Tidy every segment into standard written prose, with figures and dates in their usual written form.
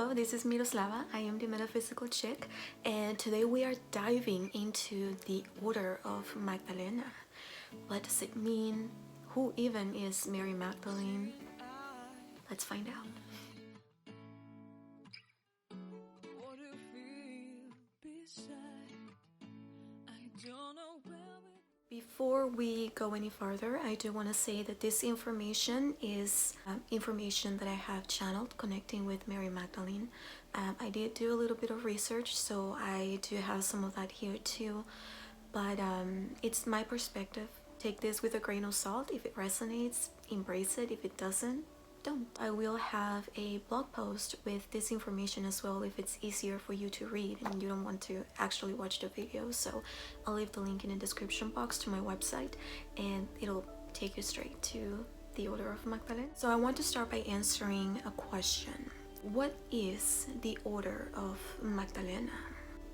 Hello, this is Miroslava. I am the Metaphysical Chick, and today we are diving into the Order of Magdalena. What does it mean? Who even is Mary Magdalene? Let's find out. Before we go any further, I do want to say that this information is information that I have channeled connecting with Mary Magdalene. I did do a little bit of research, so I do have some of that here too, but it's my perspective. Take this with a grain of salt. If it resonates, embrace it. If it doesn't, don't. I will have a blog post with this information as well if it's easier for you to read and you don't want to actually watch the video. So I'll leave the link in the description box to my website and it'll take you straight to the Order of Magdalena. So I want to start by answering a question. What is the Order of Magdalena?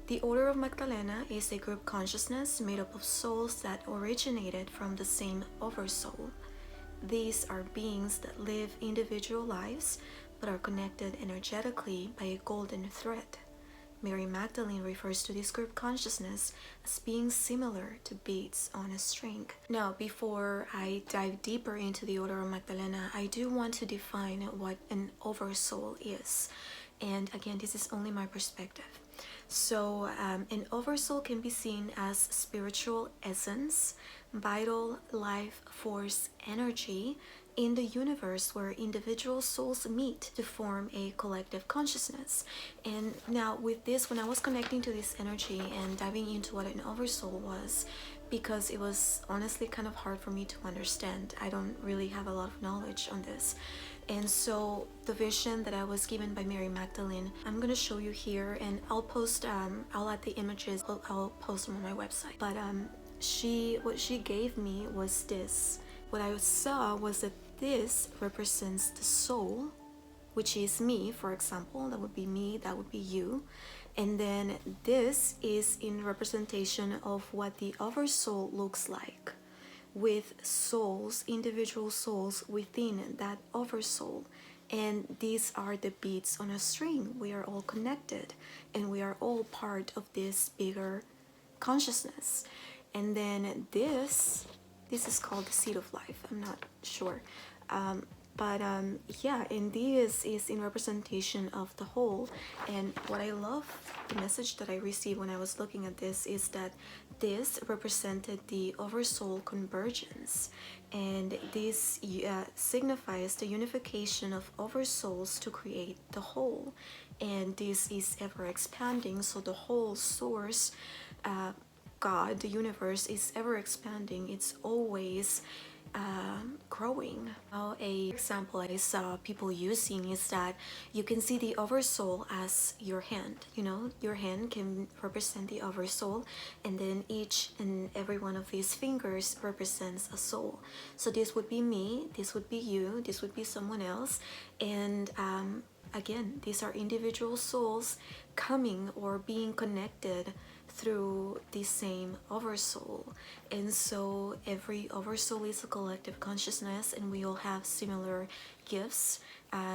The Order of Magdalena is a group consciousness made up of souls that originated from the same oversoul. These are beings that live individual lives but are connected energetically by a golden thread. Mary Magdalene refers to this group consciousness as being similar to beads on a string. Now, before I dive deeper into the Order of Magdalena, I do want to define what an oversoul is. And again, this is only my perspective. So an oversoul can be seen as spiritual essence, vital life force energy in the universe where individual souls meet to form a collective consciousness. And now with this, when I was connecting to this energy and diving into what an oversoul was, because it was honestly kind of hard for me to understand. I don't really have a lot of knowledge on this. And so the vision that I was given by Mary Magdalene, I'm gonna show you here, and I'll post, I'll add the images, I'll post them on my website. But what she gave me was this. What I saw was that this represents the soul, which is me, for example. That would be me, that would be you. And then this is in representation of what the oversoul looks like, with souls, individual souls within that oversoul. And these are the beads on a string. We are all connected and we are all part of this bigger consciousness. And then this is called the seed of life. I'm not sure. Yeah, and this is in representation of the whole. And what I love, the message that I received when I was looking at this, is that this represented the oversoul convergence, and this signifies the unification of oversouls to create the whole. And this is ever expanding, so the whole source, God, the universe, is ever expanding. It's always growing. Now, an example I saw people using is that you can see the oversoul as your hand. You know, your hand can represent the oversoul, and then each and every one of these fingers represents a soul. So this would be me, this would be you, this would be someone else, and again, these are individual souls coming or being connected through the same oversoul. And so every oversoul is a collective consciousness, and we all have similar gifts,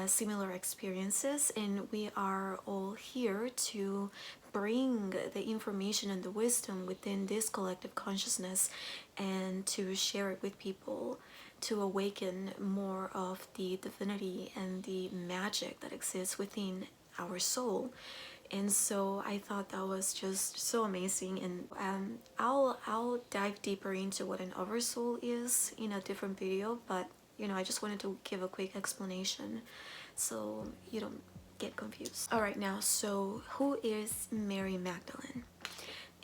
similar experiences, and we are all here to bring the information and the wisdom within this collective consciousness and to share it with people, to awaken more of the divinity and the magic that exists within our soul. And so I thought that was just so amazing, and I'll dive deeper into what an oversoul is in a different video, but you know, I just wanted to give a quick explanation so you don't get confused. Alright, now, so who is Mary Magdalene?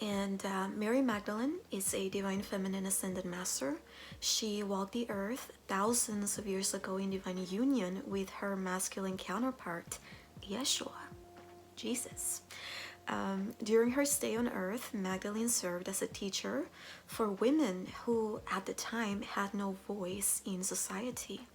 And Mary Magdalene is a divine feminine ascended master. She walked the earth thousands of years ago in divine union with her masculine counterpart, Yeshua, Jesus. During her stay on earth, Magdalene served as a teacher for women who at the time had no voice in society.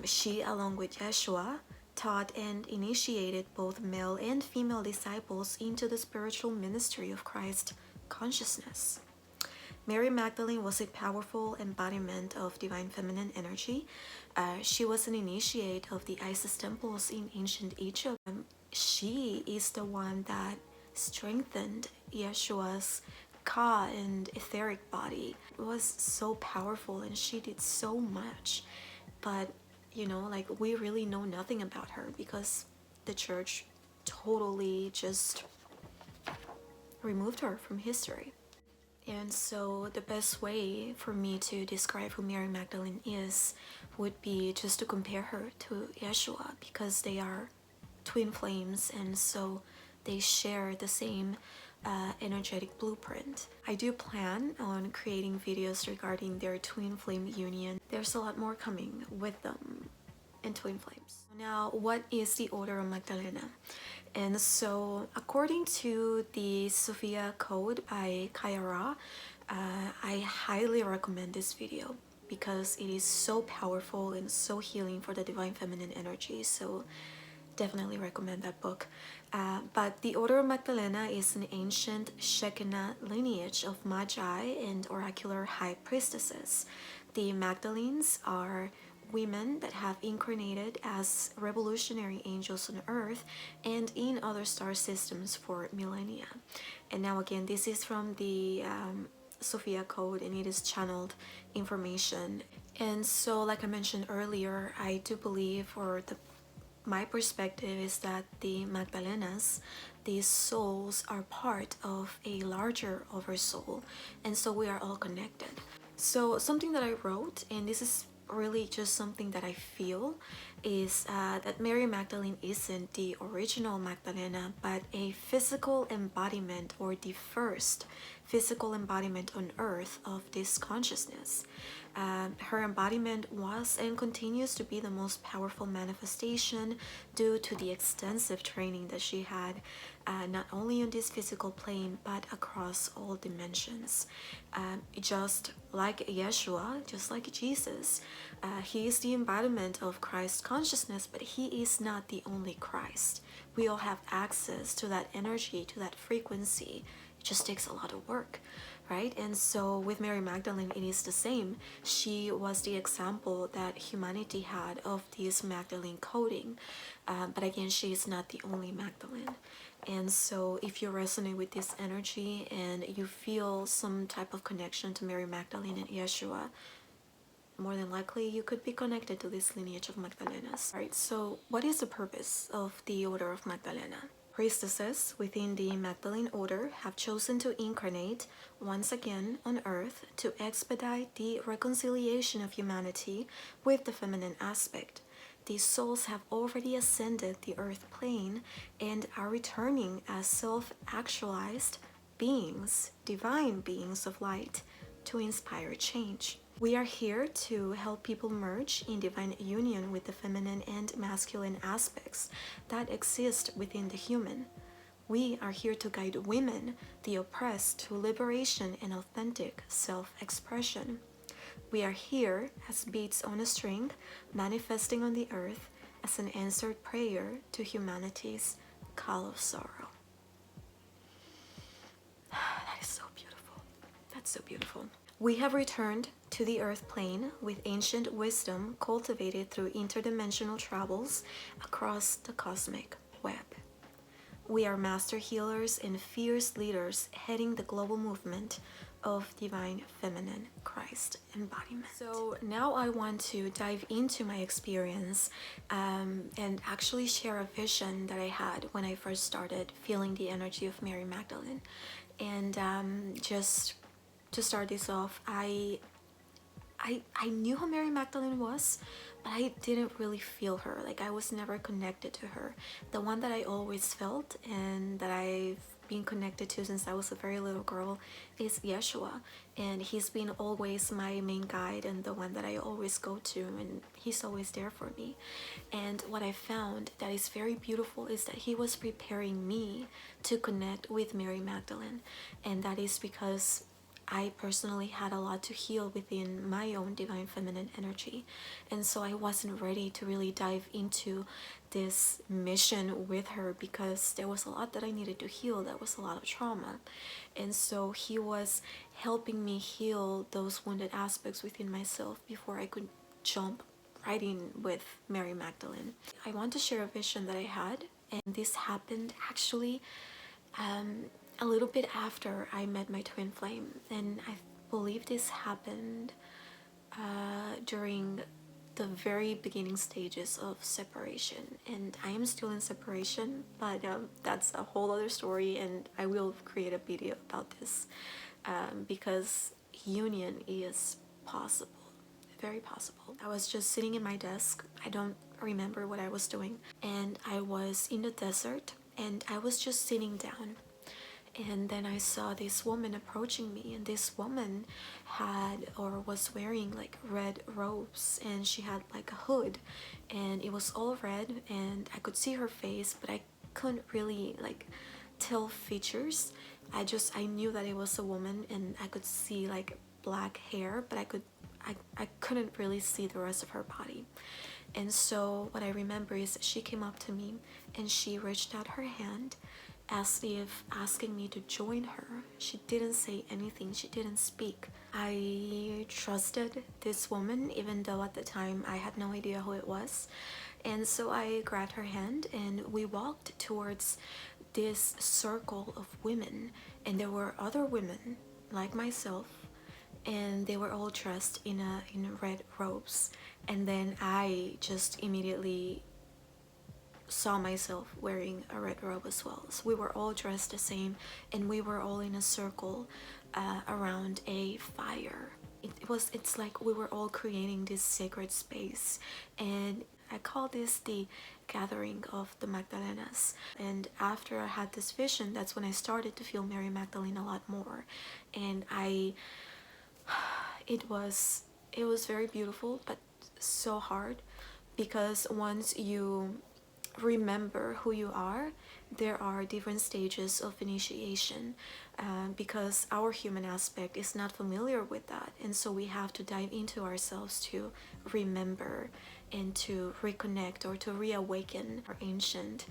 She, along with Yeshua, taught and initiated both male and female disciples into the spiritual ministry of Christ consciousness. Mary Magdalene was a powerful embodiment of divine feminine energy. She was an initiate of the Isis temples in ancient Egypt. she is the one that strengthened Yeshua's Ka and etheric body. It was so powerful and she did so much. But, like, we really know nothing about her because the church totally just removed her from history. And so the best way for me to describe who Mary Magdalene is would be just to compare her to Yeshua, because they are twin flames, and so they share the same energetic blueprint. I do plan on creating videos regarding their twin flame union. There's a lot more coming with them and twin flames. Now, what is the Order of Magdalena? And so, according to the Sophia Code by Kayara, I highly recommend this video because it is so powerful and so healing for the divine feminine energy. So definitely recommend that book. But the Order of Magdalena is an ancient Shekinah lineage of magi and oracular high priestesses. The Magdalenes are women that have incarnated as revolutionary angels on earth and in other star systems for millennia. And now again, this is from the Sophia Code, and it is channeled information. And so, like I mentioned earlier, I do believe, or my perspective is that the Magdalenas, these souls, are part of a larger oversoul, and so we are all connected. So something that I wrote, and this is really just something that I feel, is that Mary Magdalene isn't the original Magdalena, but a physical embodiment, or the first physical embodiment on earth of this consciousness. Her embodiment was and continues to be the most powerful manifestation due to the extensive training that she had, not only on this physical plane but across all dimensions. Just like Yeshua, just like Jesus, he is the embodiment of Christ consciousness, but he is not the only Christ. We all have access to that energy, to that frequency. It just takes a lot of work, right? And so with Mary Magdalene, it is the same. She was the example that humanity had of this Magdalene coding. But again, she is not the only Magdalene. And so if you resonate with this energy and you feel some type of connection to Mary Magdalene and Yeshua, more than likely you could be connected to this lineage of Magdalenas. Alright, so what is the purpose of the Order of Magdalena? Priestesses within the Magdalene Order have chosen to incarnate once again on earth to expedite the reconciliation of humanity with the feminine aspect. These souls have already ascended the earth plane and are returning as self-actualized beings, divine beings of light, to inspire change. We are here to help people merge in divine union with the feminine and masculine aspects that exist within the human. We are here to guide women, the oppressed, to liberation and authentic self-expression. We are here as beads on a string, manifesting on the earth as an answered prayer to humanity's call of sorrow. That is so beautiful. That's so beautiful. We have returned to the earth plane with ancient wisdom cultivated through interdimensional travels across the cosmic web. We are master healers and fierce leaders heading the global movement of divine feminine Christ embodiment. So now I want to dive into my experience and actually share a vision that I had when I first started feeling the energy of Mary Magdalene. And just to start this off, I knew who Mary Magdalene was, but I didn't really feel her. Like, I was never connected to her. The one that I always felt and that I've been connected to since I was a very little girl is Yeshua, and he's been always my main guide and the one that I always go to, and he's always there for me. And what I found that is very beautiful is that he was preparing me to connect with Mary Magdalene, and that is because I personally had a lot to heal within my own divine feminine energy, and so I wasn't ready to really dive into this mission with her because there was a lot that I needed to heal. That was a lot of trauma, and so he was helping me heal those wounded aspects within myself before I could jump right in with Mary Magdalene. I want to share a vision that I had And this happened actually a little bit after I met my twin flame, and I believe this happened during the very beginning stages of separation. And I am still in separation, but that's a whole other story, and I will create a video about this because union is possible, very possible. I was just sitting in my desk, I don't remember what I was doing, and I was in the desert and I was just sitting down. And then I saw this woman approaching me, and this woman had or was wearing like red robes, and she had like a hood, and it was all red, and I could see her face, but I couldn't really like tell features. I knew that it was a woman, and I could see like black hair, but I couldn't really see the rest of her body. And so what I remember is that she came up to me and she reached out her hand as if asking me to join her. She didn't say anything, she didn't speak. I trusted this woman even though at the time I had no idea who it was. And so I grabbed her hand and we walked towards this circle of women, and there were other women like myself, and they were all dressed in red robes. And then I just immediately saw myself wearing a red robe as well. So we were all dressed the same, and we were all in a circle around a fire. It's like we were all creating this sacred space, and I call this the gathering of the Magdalenas. And after I had this vision, that's when I started to feel Mary Magdalene a lot more. And it was very beautiful, but so hard, because once you remember who you are, there are different stages of initiation, because our human aspect is not familiar with that, and so we have to dive into ourselves to remember and to reconnect or to reawaken our ancient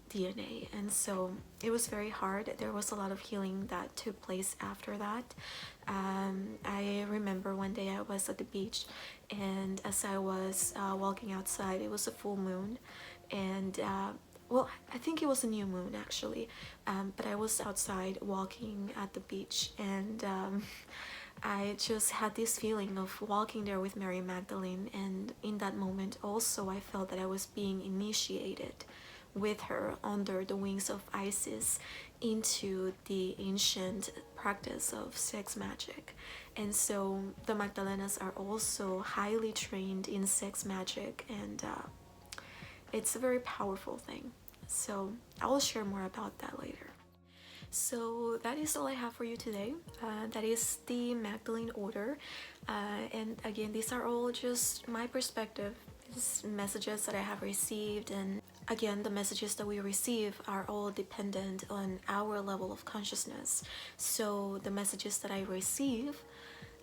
DNA. And so it was very hard. There was a lot of healing that took place after that. I remember one day I was at the beach, and as I was walking outside, it was a full moon, and well, I think it was a new moon actually, but I was outside walking at the beach, and I just had this feeling of walking there with Mary Magdalene, and in that moment also I felt that I was being initiated with her under the wings of Isis into the ancient practice of sex magic. And so the Magdalenas are also highly trained in sex magic, and it's a very powerful thing. So I will share more about that later. So that is all I have for you today. That is the Magdalene order, and again, these are all just my perspective. These messages that I have received, and again, the messages that we receive are all dependent on our level of consciousness. So the messages that I receive,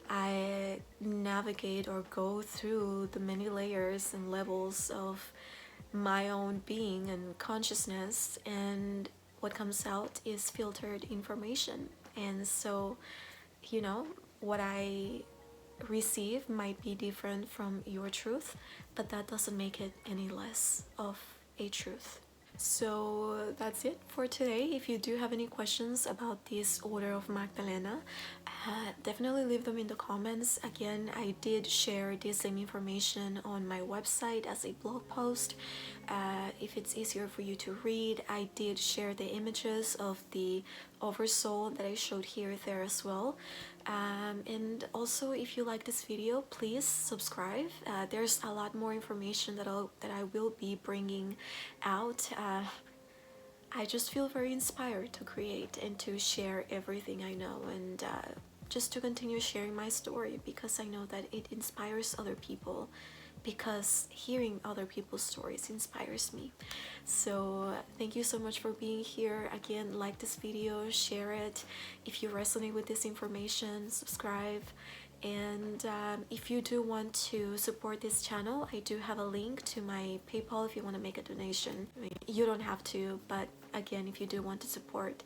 I navigate or go through the many layers and levels of my own being and consciousness, and what comes out is filtered information. And so, you know, what I receive might be different from your truth, but that doesn't make it any less of a truth. So that's it for today. If you do have any questions about this Order of Magdalena, definitely leave them in the comments. Again, I did share this same information on my website as a blog post. If it's easier for you to read, I did share the images of the oversoul that I showed here there as well. And also, if you like this video, please subscribe. There's a lot more information that I will be bringing out. I just feel very inspired to create and to share everything I know, and just to continue sharing my story, because I know that it inspires other people, because hearing other people's stories inspires me. So thank you so much for being here. Again, like this video, share it. If you resonate with this information, subscribe. And if you do want to support this channel, I do have a link to my PayPal if you want to make a donation. I mean, you don't have to, but again, if you do want to support,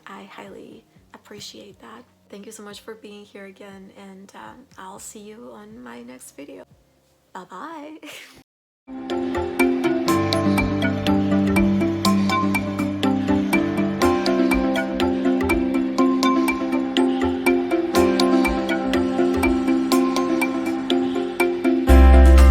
I highly appreciate that. Thank you so much for being here again, and I'll see you on my next video. Bye bye.